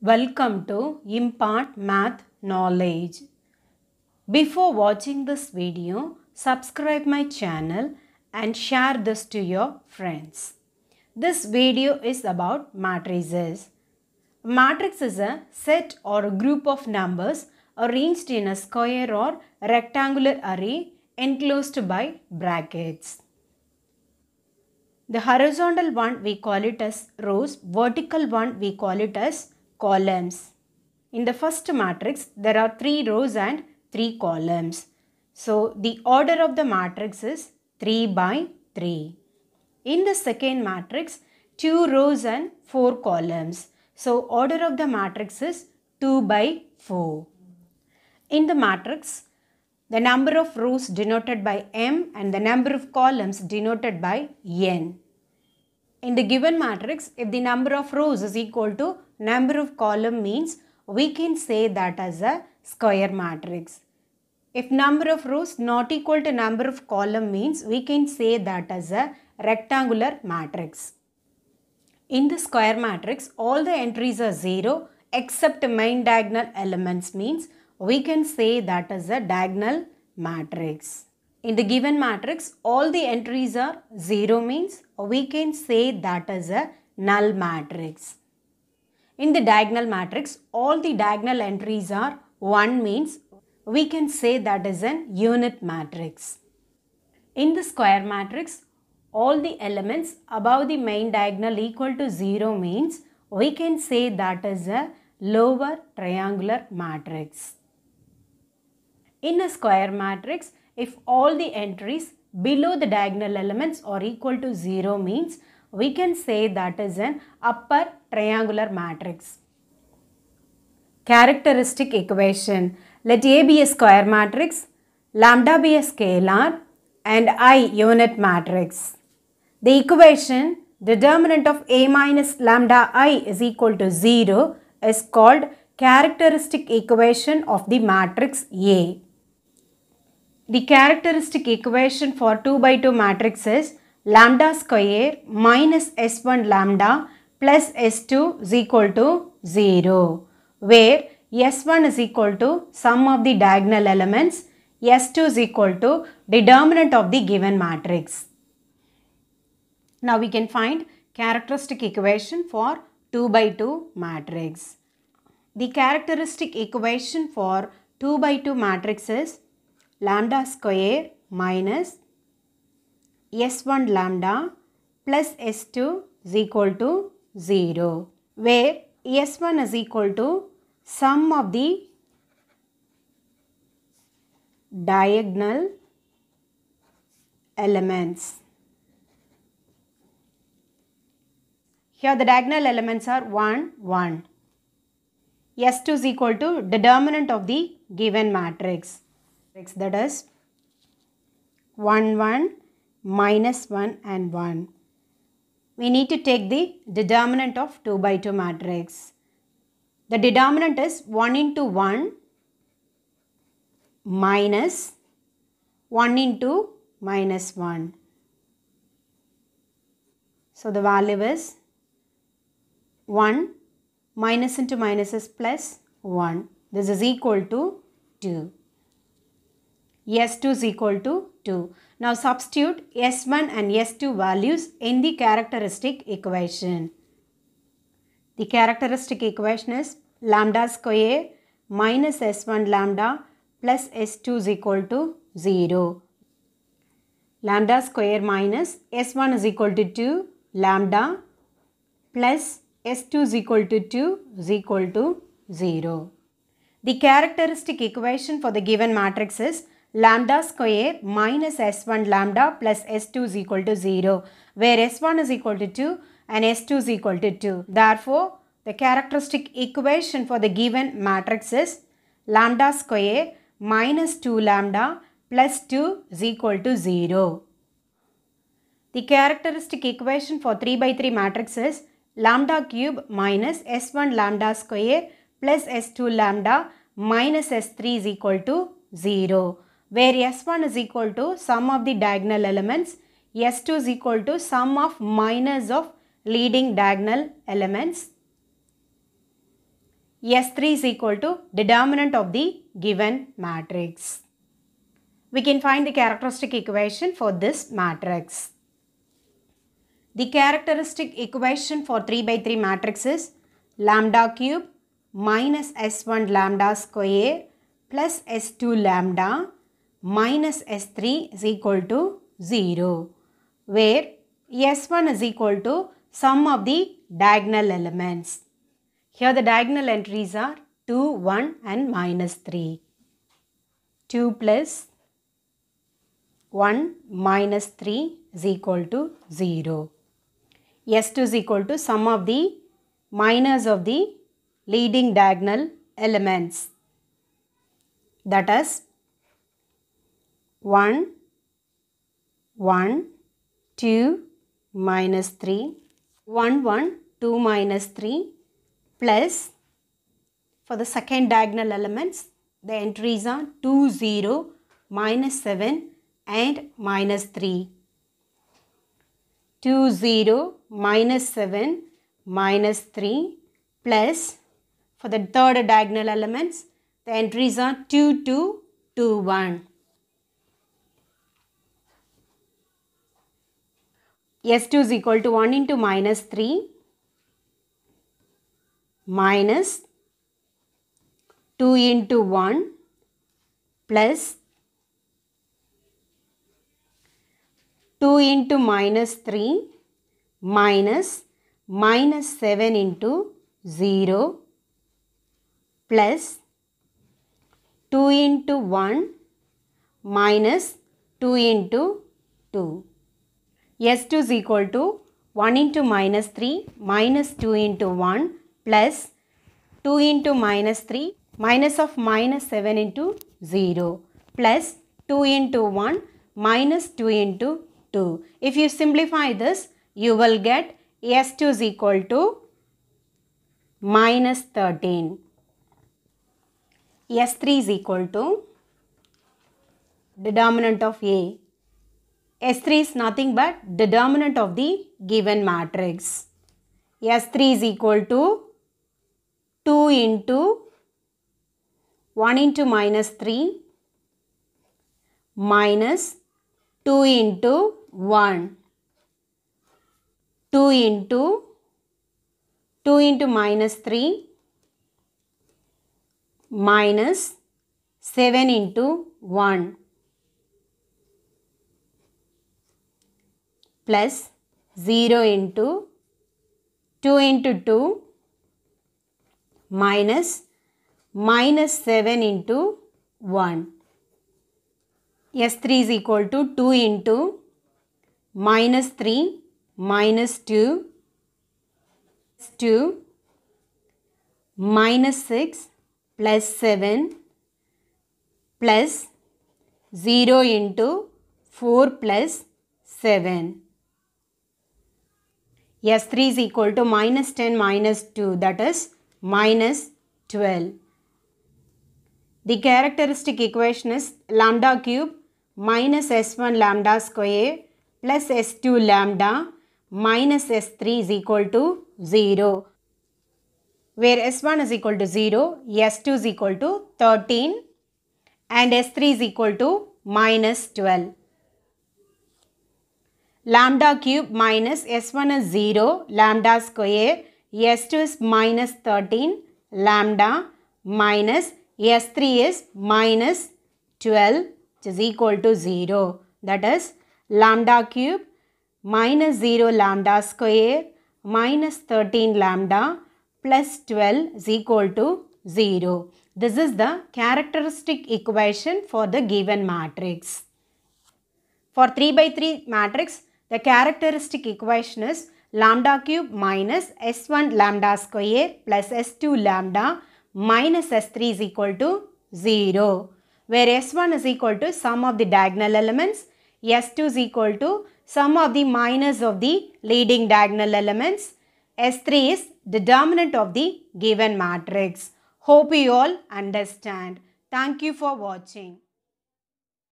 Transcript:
Welcome to Impart Math Knowledge. Before watching this video, subscribe my channel and share this to your friends. This video is about matrices. A matrix is a set or a group of numbers arranged in a square or rectangular array enclosed by brackets. The horizontal one we call it as rows, vertical one we call it as columns. In the first matrix, there are 3 rows and 3 columns. So, the order of the matrix is 3 by 3. In the second matrix, 2 rows and 4 columns. So, order of the matrix is 2 by 4. In the matrix, the number of rows denoted by m and the number of columns denoted by n. In the given matrix, if the number of rows is equal to number of column means we can say that as a square matrix. If number of rows not equal to number of column means we can say that as a rectangular matrix. In the square matrix, all the entries are 0 except main diagonal elements means we can say that as a diagonal matrix. In the given matrix, all the entries are 0 means we can say that as a null matrix. In the diagonal matrix, all the diagonal entries are 1 means we can say that is an unit matrix. In the square matrix, all the elements above the main diagonal equal to 0 means we can say that is a lower triangular matrix. In a square matrix, if all the entries below the diagonal elements are equal to 0 means we can say that is an upper triangular matrix. Characteristic equation. Let A be a square matrix, lambda be a scalar and I unit matrix. The equation determinant of A minus lambda I is equal to 0 is called characteristic equation of the matrix A. The characteristic equation for 2 by 2 matrix is lambda square minus S1 lambda plus S2 is equal to 0, where S1 is equal to sum of the diagonal elements, S2 is equal to determinant of the given matrix. Now we can find characteristic equation for 2 by 2 matrix. The characteristic equation for 2 by 2 matrix is lambda square minus S1 lambda plus S2 is equal to 0, where S1 is equal to sum of the diagonal elements. Here the diagonal elements are 1, 1. S2 is equal to determinant of the given matrix. That is 1, 1, minus 1 and 1. We need to take the determinant of 2 by 2 matrix. The determinant is 1 into 1 minus 1 into minus 1. So the value is 1, minus into minus is plus 1. This is equal to 2. S2 is equal to 2. Now substitute S1 and S2 values in the characteristic equation. The characteristic equation is lambda square minus S1 lambda plus S2 is equal to 0. Lambda square minus S1 is equal to 2 lambda plus S2 is equal to 2 is equal to 0. The characteristic equation for the given matrix is lambda square minus S1 lambda plus S2 is equal to 0, where S1 is equal to 2 and S2 is equal to 2. Therefore, the characteristic equation for the given matrix is lambda square minus 2 lambda plus 2 is equal to 0. The characteristic equation for 3 by 3 matrix is lambda cube minus S1 lambda square plus S2 lambda minus S3 is equal to 0, where S1 is equal to sum of the diagonal elements, S2 is equal to sum of minus of leading diagonal elements, S3 is equal to determinant of the given matrix. We can find the characteristic equation for this matrix. The characteristic equation for 3 by 3 matrix is lambda cube minus S1 lambda square plus S2 lambda minus S3 is equal to 0, where S1 is equal to sum of the diagonal elements. Here the diagonal entries are 2, 1 and minus 3. 2 plus 1 minus 3 is equal to 0. S2 is equal to sum of the minors of the leading diagonal elements. That is 1, 1, 2, minus 3, 1, 1, 2 minus 3 plus for the second diagonal elements the entries are 2, 0, minus 7 and minus 3. 2, 0, minus 7, minus 3 plus for the third diagonal elements the entries are 2, 2, 2, 1. S2 is equal to 1 into minus 3 minus 2 into 1 plus 2 into minus 3 minus 7 into 0 plus 2 into 1 minus 2 into 2. S2 is equal to 1 into minus 3 minus 2 into 1 plus 2 into minus 3 minus of minus 7 into 0 plus 2 into 1 minus 2 into 2. If you simplify this, you will get S2 is equal to minus 13. S3 is equal to determinant of A. S3 is nothing but determinant of the given matrix. S3 is equal to 2 into 1 into minus 3 minus 2 into 1. 2 into minus 3 minus 7 into 1 plus 0 into 2 into 2 minus 7 into 1. S3 is equal to 2 into minus 3 minus 2 minus 6 plus 7 plus 0 into 4 plus 7. S3 is equal to minus 10 minus 2, that is minus 12. The characteristic equation is lambda cube minus S1 lambda square plus S2 lambda minus S3 is equal to 0. Where S1 is equal to 0, S2 is equal to 13 and S3 is equal to minus 12. Lambda cube minus S1 is 0, lambda square, S2 is minus 13, lambda minus S3 is minus 12, which is equal to 0. That is lambda cube minus 0 lambda square minus 13 lambda plus 12 is equal to 0. This is the characteristic equation for the given matrix. For 3 by 3 matrix, the characteristic equation is lambda cube minus S1 lambda square plus S2 lambda minus S3 is equal to 0. Where S1 is equal to sum of the diagonal elements, S2 is equal to sum of the minors of the leading diagonal elements, S3 is determinant of the given matrix. Hope you all understand. Thank you for watching.